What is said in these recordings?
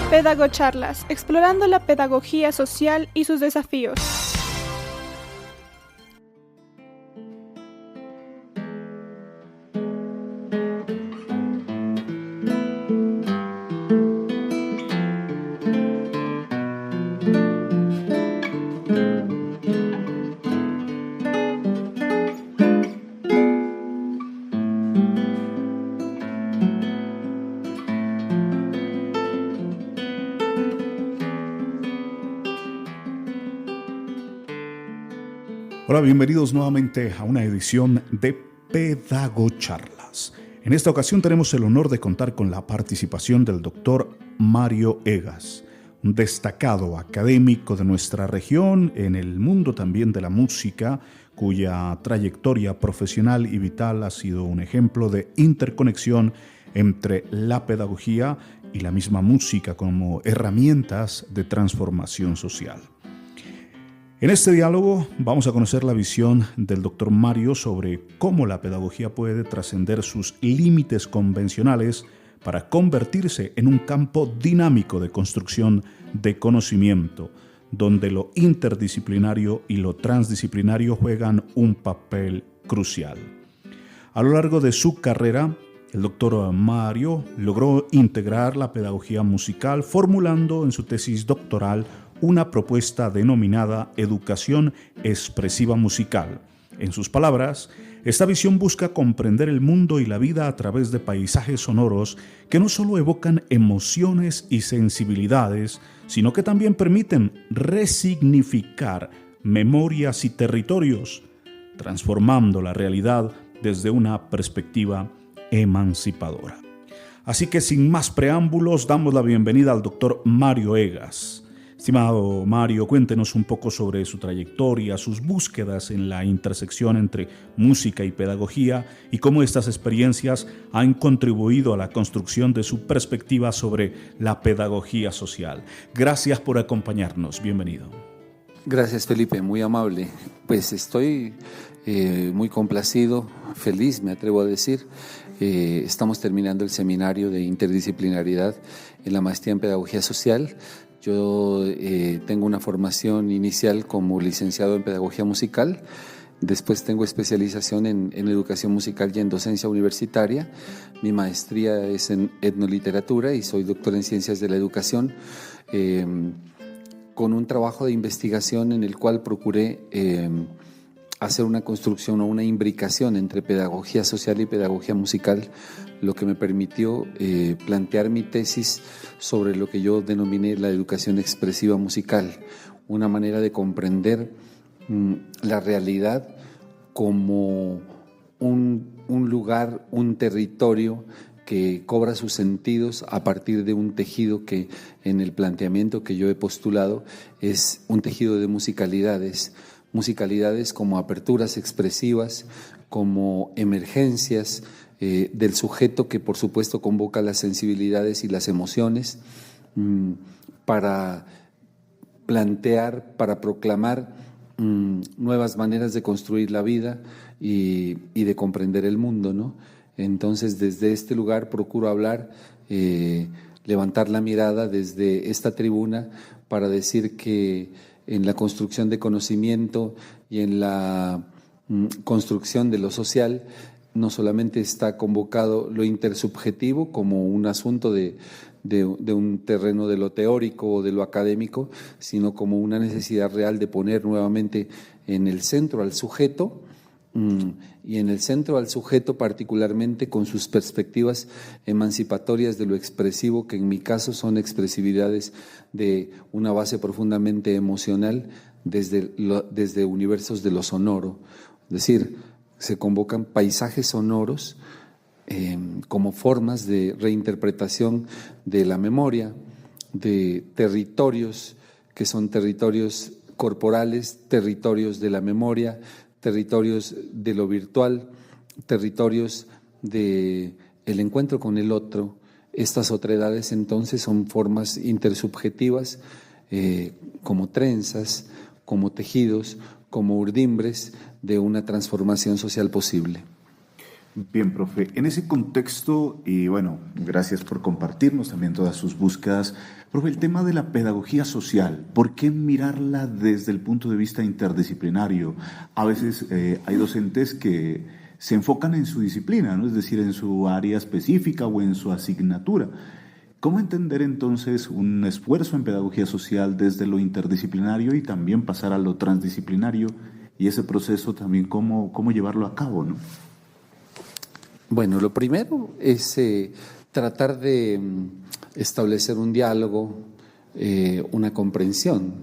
Pedagocharlas, explorando la pedagogía social y sus desafíos. Hola, bienvenidos nuevamente a una edición de Pedagocharlas. En esta ocasión tenemos el honor de contar con la participación del doctor Mario Egas, un destacado académico de nuestra región en el mundo también de la música, cuya trayectoria profesional y vital ha sido un ejemplo de interconexión entre la pedagogía y la misma música como herramientas de transformación social. En este diálogo vamos a conocer la visión del doctor Mario sobre cómo la pedagogía puede trascender sus límites convencionales para convertirse en un campo dinámico de construcción de conocimiento, donde lo interdisciplinario y lo transdisciplinario juegan un papel crucial. A lo largo de su carrera, el doctor Mario logró integrar la pedagogía musical, formulando en su tesis doctoral una propuesta denominada Educación Expresiva Musical. En sus palabras, esta visión busca comprender el mundo y la vida a través de paisajes sonoros que no solo evocan emociones y sensibilidades, sino que también permiten resignificar memorias y territorios, transformando la realidad desde una perspectiva emancipadora. Así que sin más preámbulos, damos la bienvenida al doctor Mario Egas. Estimado Mario, cuéntenos un poco sobre su trayectoria, sus búsquedas en la intersección entre música y pedagogía y cómo estas experiencias han contribuido a la construcción de su perspectiva sobre la pedagogía social. Gracias por acompañarnos. Bienvenido. Gracias, Felipe, muy amable. Pues estoy muy complacido, feliz, me atrevo a decir. Estamos terminando el seminario de interdisciplinaridad en la maestría en pedagogía social. Yo tengo una formación inicial como licenciado en pedagogía musical, después tengo especialización en educación musical y en docencia universitaria. Mi maestría es en etnoliteratura y soy doctor en ciencias de la educación, con un trabajo de investigación en el cual procuré hacer una construcción o una imbricación entre pedagogía social y pedagogía musical, lo que me permitió plantear mi tesis sobre lo que yo denominé la educación expresiva musical, una manera de comprender la realidad como un lugar, un territorio que cobra sus sentidos a partir de un tejido que en el planteamiento que yo he postulado es un tejido de musicalidades como aperturas expresivas, como emergencias del sujeto que por supuesto convoca las sensibilidades y las emociones para plantear, para proclamar nuevas maneras de construir la vida y de comprender el mundo, ¿no? Entonces, desde este lugar procuro hablar, levantar la mirada desde esta tribuna para decir que en la construcción de conocimiento y en la construcción de lo social, no solamente está convocado lo intersubjetivo como un asunto de un terreno de lo teórico o de lo académico, sino como una necesidad real de poner nuevamente en el centro al sujeto, y en el centro al sujeto particularmente con sus perspectivas emancipatorias de lo expresivo, que en mi caso son expresividades de una base profundamente emocional desde universos de lo sonoro. Es decir, se convocan paisajes sonoros como formas de reinterpretación de la memoria, de territorios que son territorios corporales, territorios de la memoria, territorios de lo virtual, territorios del encuentro con el otro. Estas otredades entonces son formas intersubjetivas como trenzas, como tejidos, como urdimbres de una transformación social posible. Bien, profe, en ese contexto, y bueno, gracias por compartirnos también todas sus búsquedas. Profe, el tema de la pedagogía social, ¿por qué mirarla desde el punto de vista interdisciplinario? A veces hay docentes que se enfocan en su disciplina, ¿no? Es decir, en su área específica o en su asignatura. ¿Cómo entender entonces un esfuerzo en pedagogía social desde lo interdisciplinario y también pasar a lo transdisciplinario y ese proceso también cómo llevarlo a cabo, ¿no? Bueno, lo primero es tratar de establecer un diálogo, una comprensión.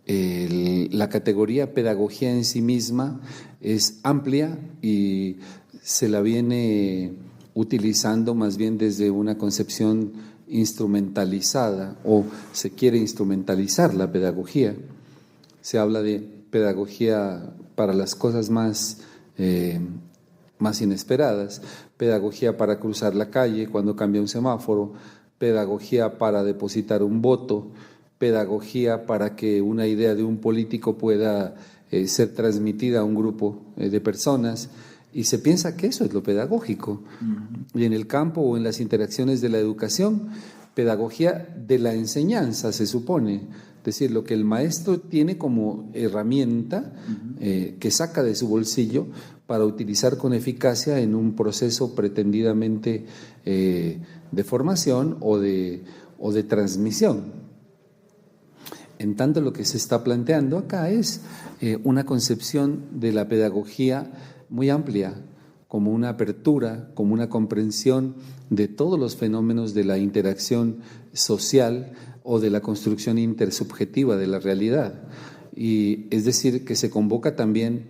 La categoría pedagogía en sí misma es amplia y se la viene utilizando más bien desde una concepción instrumentalizada, o se quiere instrumentalizar la pedagogía. Se habla de pedagogía para las cosas más inesperadas, pedagogía para cruzar la calle cuando cambia un semáforo, pedagogía para depositar un voto, pedagogía para que una idea de un político pueda ser transmitida a un grupo de personas, y se piensa que eso es lo pedagógico. Y en el campo o en las interacciones de la educación, pedagogía de la enseñanza se supone, es decir, lo que el maestro tiene como herramienta que saca de su bolsillo para utilizar con eficacia en un proceso pretendidamente de formación o de transmisión. En tanto, lo que se está planteando acá es una concepción de la pedagogía muy amplia, como una apertura, como una comprensión de todos los fenómenos de la interacción social o de la construcción intersubjetiva de la realidad. Y es decir, que se convoca también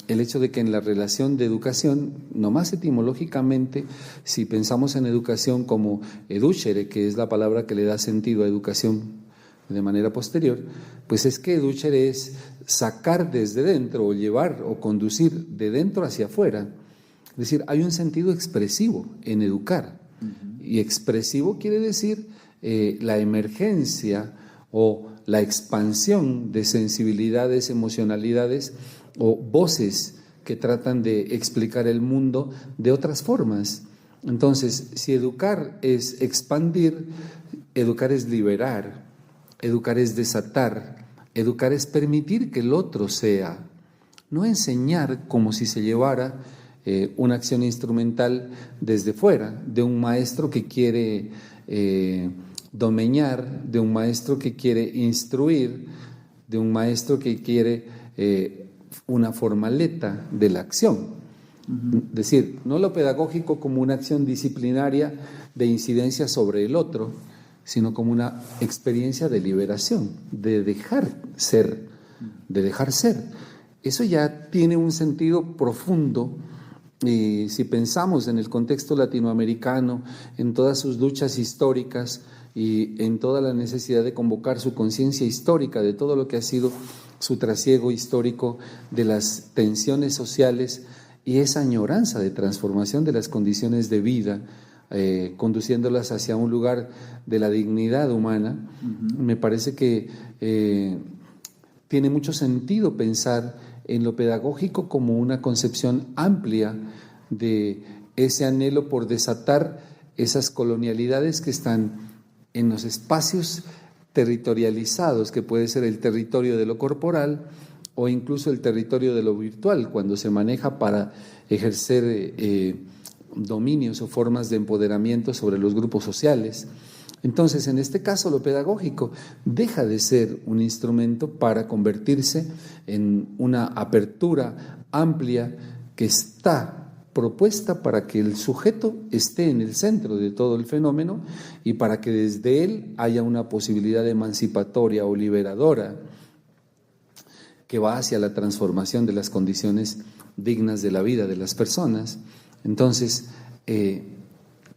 el hecho de que en la relación de educación, nomás etimológicamente, si pensamos en educación como educere, que es la palabra que le da sentido a educación de manera posterior, pues es que educere es sacar desde dentro o llevar o conducir de dentro hacia afuera. Es decir, hay un sentido expresivo en educar. Y expresivo quiere decir la emergencia o la expansión de sensibilidades, emocionalidades o voces que tratan de explicar el mundo de otras formas. Entonces, si educar es expandir, educar es liberar, educar es desatar, educar es permitir que el otro sea, no enseñar como si se llevara una acción instrumental desde fuera, de un maestro que quiere domeñar, de un maestro que quiere instruir, de un maestro que quiere una formaleta de la acción. Es decir, no lo pedagógico como una acción disciplinaria de incidencia sobre el otro, sino como una experiencia de liberación, de dejar ser, de dejar ser. Eso ya tiene un sentido profundo. Y si pensamos en el contexto latinoamericano, en todas sus luchas históricas y en toda la necesidad de convocar su conciencia histórica de todo lo que ha sido su trasiego histórico de las tensiones sociales y esa añoranza de transformación de las condiciones de vida, conduciéndolas hacia un lugar de la dignidad humana, me parece que tiene mucho sentido pensar en lo pedagógico como una concepción amplia de ese anhelo por desatar esas colonialidades que están en los espacios territorializados, que puede ser el territorio de lo corporal o incluso el territorio de lo virtual, cuando se maneja para ejercer dominios o formas de empoderamiento sobre los grupos sociales. Entonces, en este caso, lo pedagógico deja de ser un instrumento para convertirse en una apertura amplia que está propuesta para que el sujeto esté en el centro de todo el fenómeno y para que desde él haya una posibilidad emancipatoria o liberadora que va hacia la transformación de las condiciones dignas de la vida de las personas. Entonces,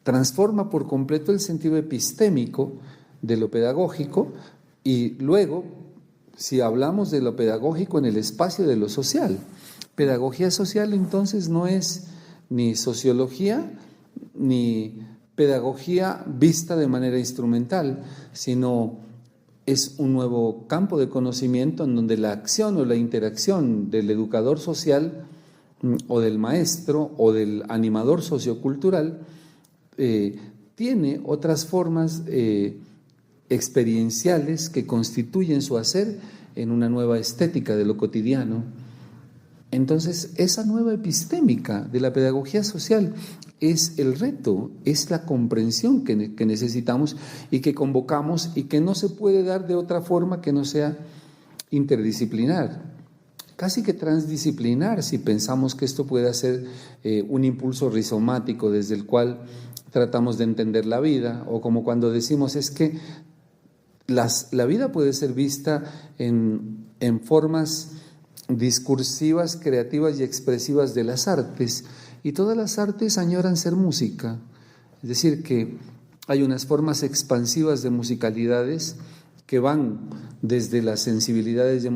transforma por completo el sentido epistémico de lo pedagógico y luego, si hablamos de lo pedagógico en el espacio de lo social, pedagogía social entonces no es ni sociología ni pedagogía vista de manera instrumental, sino es un nuevo campo de conocimiento en donde la acción o la interacción del educador social o del maestro o del animador sociocultural tiene otras formas experienciales que constituyen su hacer en una nueva estética de lo cotidiano. Entonces, esa nueva epistémica de la pedagogía social es el reto, es la comprensión que necesitamos y que convocamos, y que no se puede dar de otra forma que no sea interdisciplinar, casi que transdisciplinar, si pensamos que esto puede ser un impulso rizomático desde el cual tratamos de entender la vida, o como cuando decimos es que la vida puede ser vista en formas discursivas, creativas y expresivas de las artes, y todas las artes añoran ser música. Es decir, que hay unas formas expansivas de musicalidades que van desde las sensibilidades y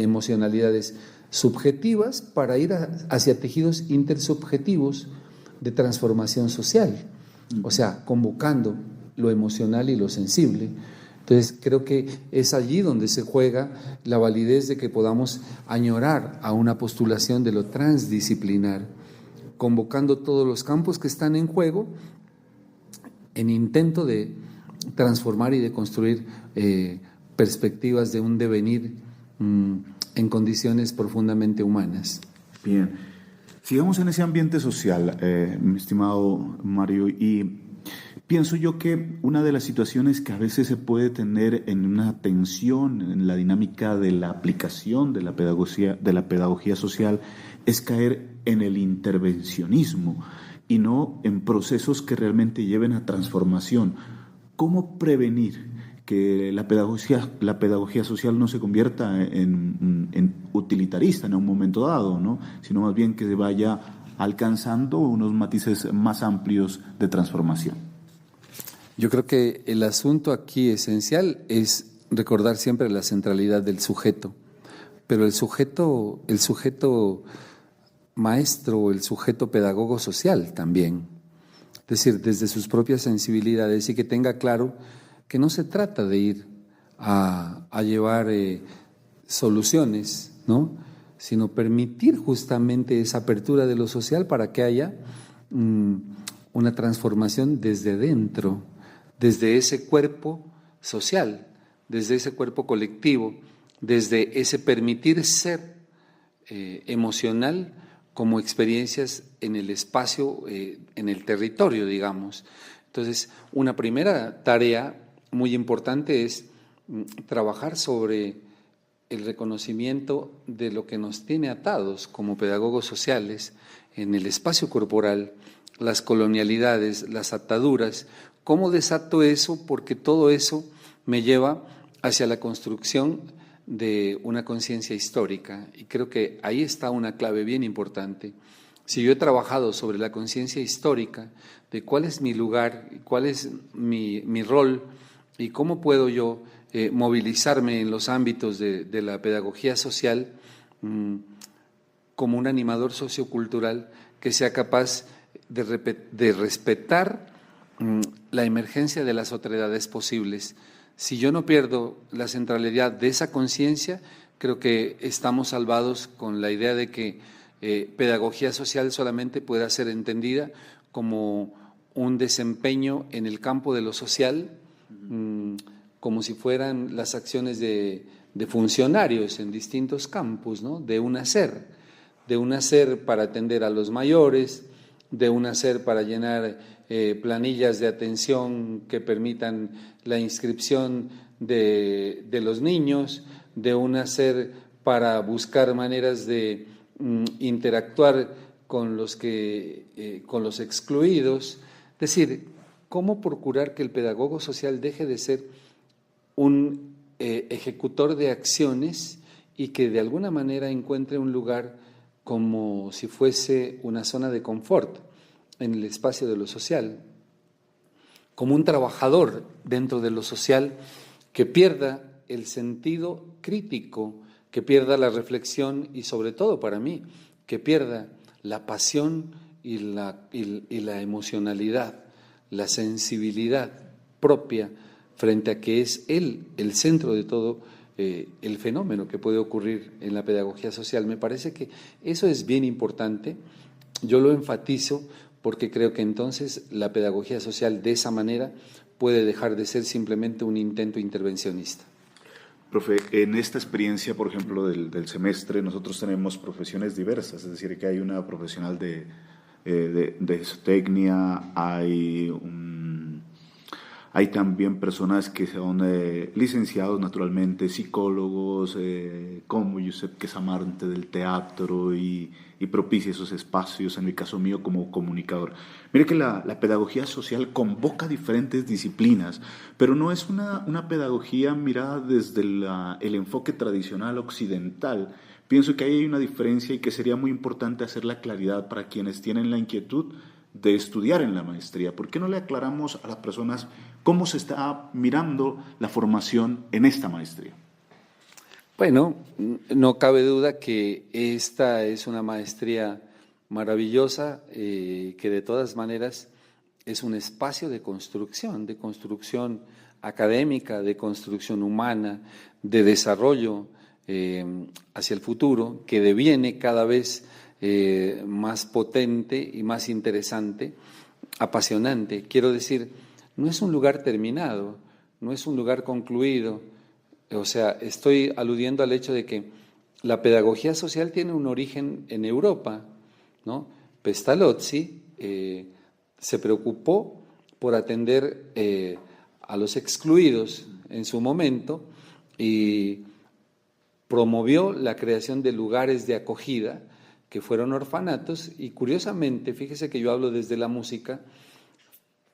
emocionalidades subjetivas para ir hacia tejidos intersubjetivos de transformación social, o sea, convocando lo emocional y lo sensible. Entonces, creo que es allí donde se juega la validez de que podamos añorar a una postulación de lo transdisciplinar, convocando todos los campos que están en juego en intento de transformar y de construir perspectivas de un devenir en condiciones profundamente humanas. Bien, sigamos en ese ambiente social, mi estimado Mario, y pienso yo que una de las situaciones que a veces se puede tener en una tensión en la dinámica de la aplicación de la pedagogía social es caer en el intervencionismo y no en procesos que realmente lleven a transformación. ¿Cómo prevenir que la pedagogía social no se convierta en utilitarista en un momento dado, ¿no? Sino más bien que se vaya alcanzando unos matices más amplios de transformación? Yo creo que el asunto aquí esencial es recordar siempre la centralidad del sujeto, pero el sujeto maestro, el sujeto pedagogo social también, es decir, desde sus propias sensibilidades, y que tenga claro que no se trata de ir a llevar soluciones, ¿no?, sino permitir justamente esa apertura de lo social para que haya una transformación desde dentro, desde ese cuerpo social, desde ese cuerpo colectivo, desde ese permitir ser emocional como experiencias en el espacio, en el territorio, digamos. Entonces, una primera tarea muy importante es trabajar sobre el reconocimiento de lo que nos tiene atados como pedagogos sociales en el espacio corporal, las colonialidades, las ataduras. ¿Cómo desato eso? Porque todo eso me lleva hacia la construcción de una conciencia histórica, y creo que ahí está una clave bien importante. Si yo he trabajado sobre la conciencia histórica de cuál es mi lugar, cuál es mi rol y cómo puedo yo movilizarme en los ámbitos de la pedagogía social como un animador sociocultural que sea capaz de respetar la emergencia de las otredades posibles. Si yo no pierdo la centralidad de esa conciencia, creo que estamos salvados con la idea de que pedagogía social solamente pueda ser entendida como un desempeño en el campo de lo social, como si fueran las acciones de funcionarios en distintos campos, ¿no?, de un hacer para atender a los mayores, de un hacer para llenar planillas de atención que permitan la inscripción de los niños, de un hacer para buscar maneras de interactuar con los excluidos. Es decir, cómo procurar que el pedagogo social deje de ser un ejecutor de acciones y que de alguna manera encuentre un lugar como si fuese una zona de confort en el espacio de lo social, como un trabajador dentro de lo social que pierda el sentido crítico, que pierda la reflexión y sobre todo para mí, que pierda la pasión y la emocionalidad, la sensibilidad propia frente a que es él el centro de todo, el fenómeno que puede ocurrir en la pedagogía social. Me parece que eso es bien importante. Yo lo enfatizo porque creo que entonces la pedagogía social de esa manera puede dejar de ser simplemente un intento intervencionista. Profe, en esta experiencia, por ejemplo, del semestre, nosotros tenemos profesiones diversas, es decir, que hay una profesional de zootecnia, hay también personas que son licenciados naturalmente, psicólogos, como Josep, que es amante del teatro y propicia esos espacios, en el caso mío como comunicador. Mire que la pedagogía social convoca diferentes disciplinas, pero no es una pedagogía mirada desde el enfoque tradicional occidental. Pienso que ahí hay una diferencia y que sería muy importante hacer la claridad para quienes tienen la inquietud de estudiar en la maestría. ¿Por qué no le aclaramos a las personas cómo se está mirando la formación en esta maestría? Bueno, no cabe duda que esta es una maestría maravillosa, que de todas maneras es un espacio de construcción académica, de construcción humana, de desarrollo hacia el futuro, que deviene cada vez más potente y más interesante, apasionante. Quiero decir, no es un lugar terminado, no es un lugar concluido. O sea, estoy aludiendo al hecho de que la pedagogía social tiene un origen en Europa, ¿no? Pestalozzi se preocupó por atender a los excluidos en su momento y promovió la creación de lugares de acogida que fueron orfanatos, y curiosamente, fíjese que yo hablo desde la música,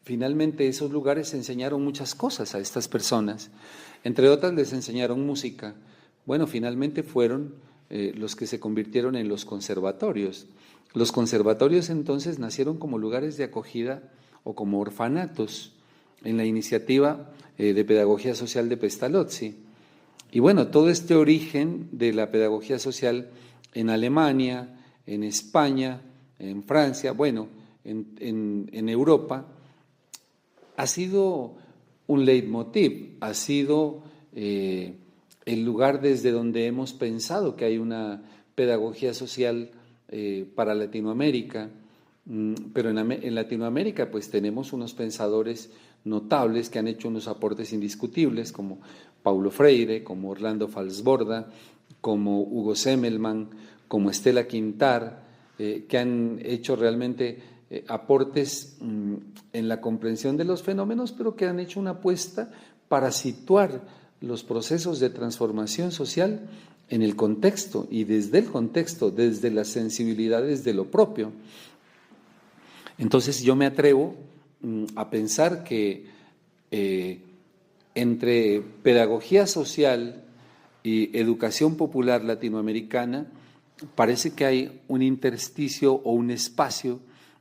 finalmente esos lugares enseñaron muchas cosas a estas personas, entre otras les enseñaron música. Bueno, finalmente fueron los que se convirtieron en los conservatorios. Los conservatorios entonces nacieron como lugares de acogida o como orfanatos en la iniciativa de pedagogía social de Pestalozzi. Y bueno, todo este origen de la pedagogía social en Alemania, en España, en Francia, bueno, en Europa, ha sido un leitmotiv, ha sido el lugar desde donde hemos pensado que hay una pedagogía social para Latinoamérica, pero en Latinoamérica pues tenemos unos pensadores notables que han hecho unos aportes indiscutibles, como Paulo Freire, como Orlando Falsborda, como Hugo Semmelmann, como Estela Quintar, que han hecho realmente aportes en la comprensión de los fenómenos, pero que han hecho una apuesta para situar los procesos de transformación social en el contexto y desde el contexto, desde las sensibilidades de lo propio. Entonces yo me atrevo a pensar que entre pedagogía social y educación popular latinoamericana parece que hay un intersticio o un espacio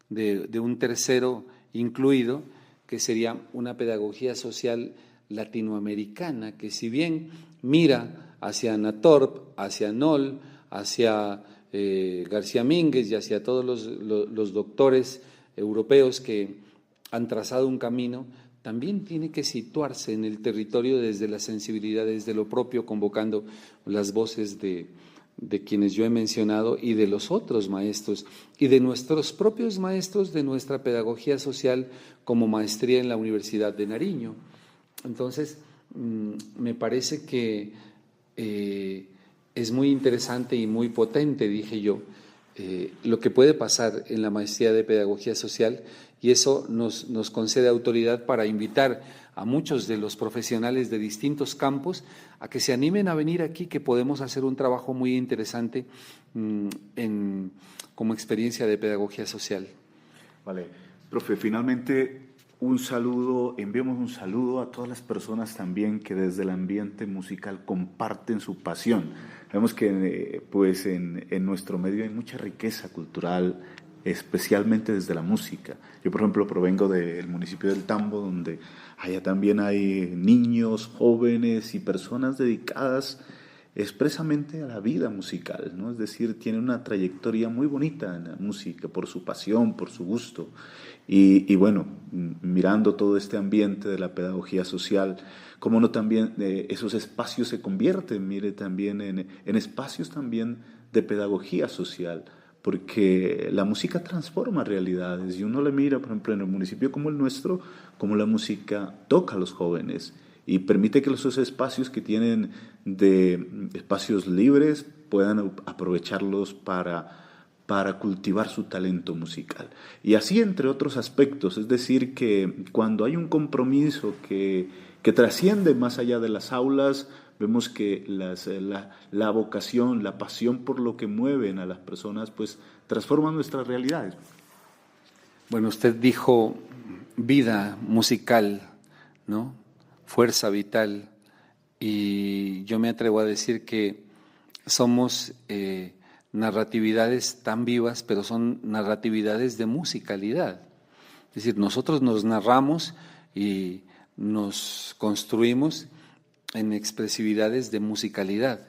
de un tercero incluido, que sería una pedagogía social latinoamericana, que si bien mira hacia Anatorp, hacia Noll, hacia García Mínguez y hacia todos los doctores europeos que han trazado un camino, también tiene que situarse en el territorio desde las sensibilidades de lo propio, convocando las voces de quienes yo he mencionado y de los otros maestros y de nuestros propios maestros de nuestra pedagogía social como maestría en la Universidad de Nariño. Entonces, me parece que es muy interesante y muy potente, dije yo, lo que puede pasar en la maestría de pedagogía social, y eso nos concede autoridad para invitar a muchos de los profesionales de distintos campos a que se animen a venir aquí, que podemos hacer un trabajo muy interesante como experiencia de pedagogía social. Vale, profe, finalmente enviamos un saludo a todas las personas también que desde el ambiente musical comparten su pasión. Vemos que pues en nuestro medio hay mucha riqueza cultural, especialmente desde la música. Yo, por ejemplo, provengo del municipio del Tambo, donde allá también hay niños, jóvenes y personas dedicadas expresamente a la vida musical, ¿no? Es decir, tiene una trayectoria muy bonita en la música, por su pasión, por su gusto. Y bueno, mirando todo este ambiente de la pedagogía social, cómo no también esos espacios se convierten, mire, también en espacios también de pedagogía social, porque la música transforma realidades y uno le mira, por ejemplo, en un municipio como el nuestro, cómo la música toca a los jóvenes y permite que esos espacios que tienen de espacios libres puedan aprovecharlos para cultivar su talento musical. Y así entre otros aspectos, es decir, que cuando hay un compromiso que trasciende más allá de las aulas, vemos que la vocación, la pasión por lo que mueven a las personas, pues transforman nuestras realidades. Bueno, usted dijo vida musical, ¿no? Fuerza vital, y yo me atrevo a decir que somos narratividades tan vivas, pero son narratividades de musicalidad. Es decir, nosotros nos narramos y nos construimos en expresividades de musicalidad.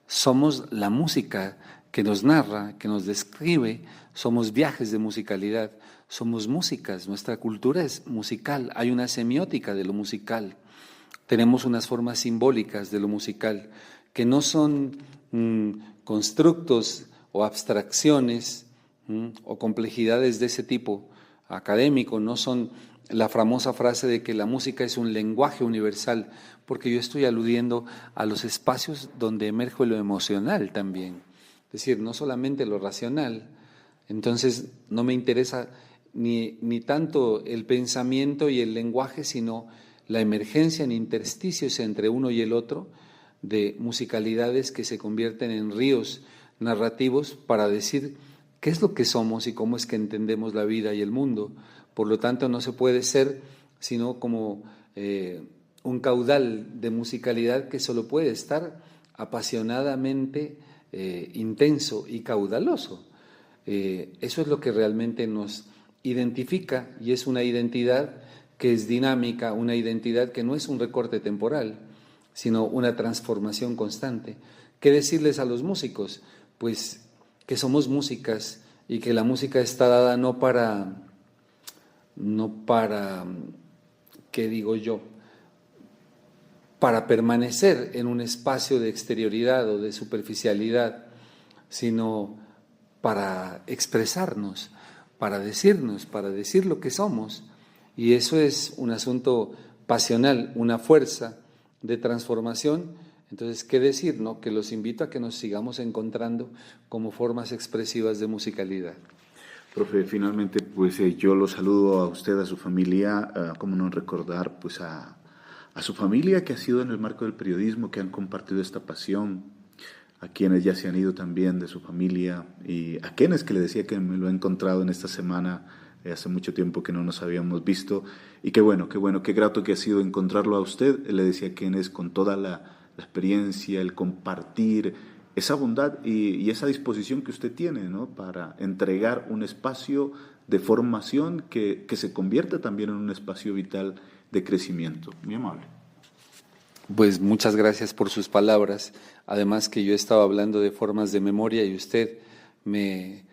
Somos la música que nos narra, que nos describe, somos viajes de musicalidad, somos músicas, nuestra cultura es musical, hay una semiótica de lo musical. Tenemos unas formas simbólicas de lo musical que no son constructos o abstracciones o complejidades de ese tipo académico, no son la famosa frase de que la música es un lenguaje universal, porque yo estoy aludiendo a los espacios donde emerge lo emocional también, es decir, no solamente lo racional. Entonces no me interesa ni tanto el pensamiento y el lenguaje, sino la emergencia en intersticios entre uno y el otro de musicalidades que se convierten en ríos narrativos para decir qué es lo que somos y cómo es que entendemos la vida y el mundo. Por lo tanto, no se puede ser sino como un caudal de musicalidad que solo puede estar apasionadamente intenso y caudaloso. Eso es lo que realmente nos identifica, y es una identidad que es dinámica, una identidad que no es un recorte temporal, sino una transformación constante. ¿Qué decirles a los músicos? Pues que somos músicas y que la música está dada no para, ¿qué digo yo?, para permanecer en un espacio de exterioridad o de superficialidad, sino para expresarnos, para decirnos, para decir lo que somos. Y eso es un asunto pasional, una fuerza de transformación. Entonces, ¿qué decir, no? Que los invito a que nos sigamos encontrando como formas expresivas de musicalidad. Profe, finalmente, pues yo lo saludo a usted, a su familia, cómo no recordar, pues a su familia que ha sido en el marco del periodismo, que han compartido esta pasión, a quienes ya se han ido también de su familia, y a quienes que le decía que me lo he encontrado en esta semana, hace mucho tiempo que no nos habíamos visto, y qué grato que ha sido encontrarlo a usted. Le decía a quienes con toda la experiencia, el compartir, esa bondad y esa disposición que usted tiene, ¿no?, para entregar un espacio de formación que se convierte también en un espacio vital de crecimiento. Muy amable. Pues muchas gracias por sus palabras. Además que yo estaba hablando de formas de memoria y usted me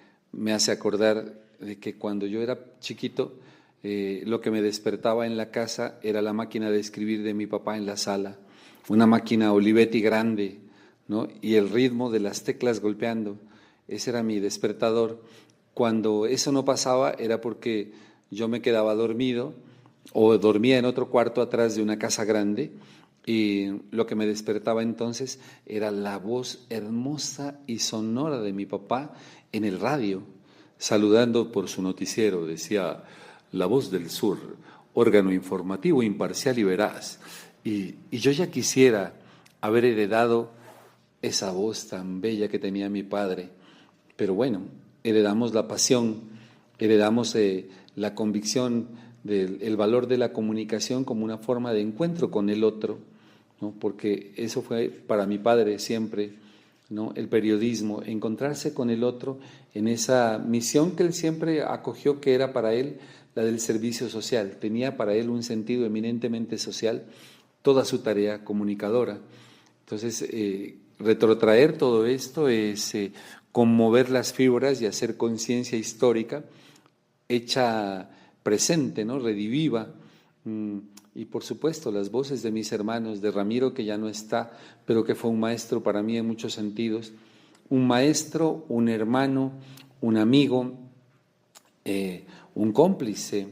hace acordar de que cuando yo era chiquito, lo que me despertaba en la casa era la máquina de escribir de mi papá en la sala, una máquina Olivetti grande, ¿no?, y el ritmo de las teclas golpeando, ese era mi despertador. Cuando eso no pasaba era porque yo me quedaba dormido o dormía en otro cuarto atrás de una casa grande, y lo que me despertaba entonces era la voz hermosa y sonora de mi papá en el radio, saludando por su noticiero. Decía: La Voz del Sur, órgano informativo imparcial y veraz. Y yo ya quisiera haber heredado esa voz tan bella que tenía mi padre, pero bueno, heredamos la pasión, heredamos la convicción del valor de la comunicación como una forma de encuentro con el otro, ¿no? Porque eso fue para mi padre siempre, ¿no?, el periodismo, encontrarse con el otro en esa misión que él siempre acogió, que era para él la del servicio social. Tenía para él un sentido eminentemente social toda su tarea comunicadora. Entonces, retrotraer todo esto es conmover las fibras y hacer conciencia histórica hecha presente, ¿no? Rediviva. Y por supuesto las voces de mis hermanos, de Ramiro, que ya no está, pero que fue un maestro para mí en muchos sentidos, un maestro, un hermano, un amigo, un cómplice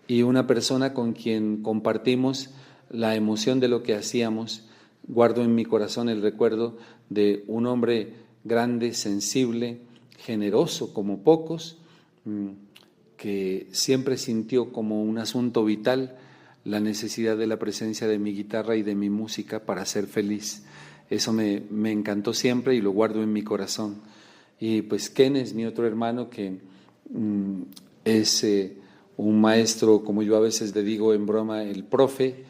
y una persona con quien compartimos la emoción de lo que hacíamos. Guardo en mi corazón el recuerdo de un hombre grande, sensible, generoso como pocos, que siempre sintió como un asunto vital la necesidad de la presencia de mi guitarra y de mi música para ser feliz. Eso me encantó siempre y lo guardo en mi corazón. Y pues Ken es mi otro hermano que es un maestro, como yo a veces le digo en broma, el profe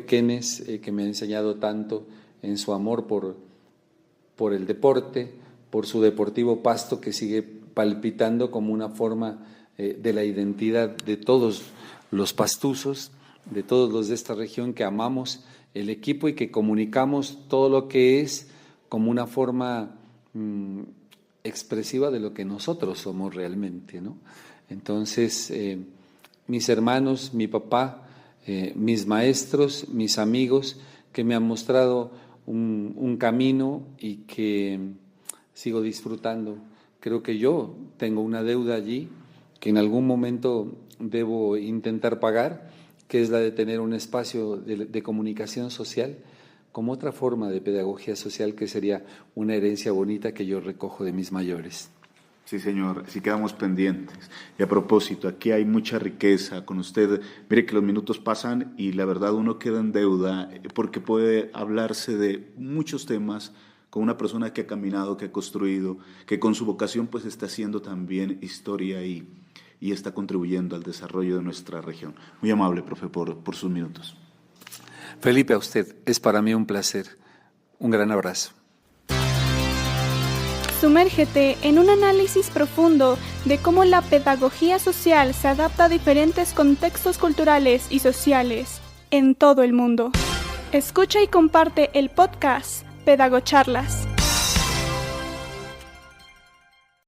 Kenes, que me ha enseñado tanto en su amor por el deporte, por su Deportivo Pasto, que sigue palpitando como una forma de la identidad de todos los pastuzos, de todos los de esta región que amamos el equipo y que comunicamos todo lo que es como una forma expresiva de lo que nosotros somos realmente, ¿no? Entonces, mis hermanos, mi papá, mis maestros, mis amigos, que me han mostrado un camino y que sigo disfrutando. Creo que yo tengo una deuda allí que en algún momento debo intentar pagar, que es la de tener un espacio de comunicación social como otra forma de pedagogía social, que sería una herencia bonita que yo recojo de mis mayores. Sí, señor, sí quedamos pendientes. Y a propósito, aquí hay mucha riqueza con usted. Mire que los minutos pasan y la verdad uno queda en deuda porque puede hablarse de muchos temas con una persona que ha caminado, que ha construido, que con su vocación pues está haciendo también historia y está contribuyendo al desarrollo de nuestra región. Muy amable, profe, por sus minutos. Felipe, a usted, es para mí un placer. Un gran abrazo. Sumérgete en un análisis profundo de cómo la pedagogía social se adapta a diferentes contextos culturales y sociales en todo el mundo. Escucha y comparte el podcast Pedagocharlas.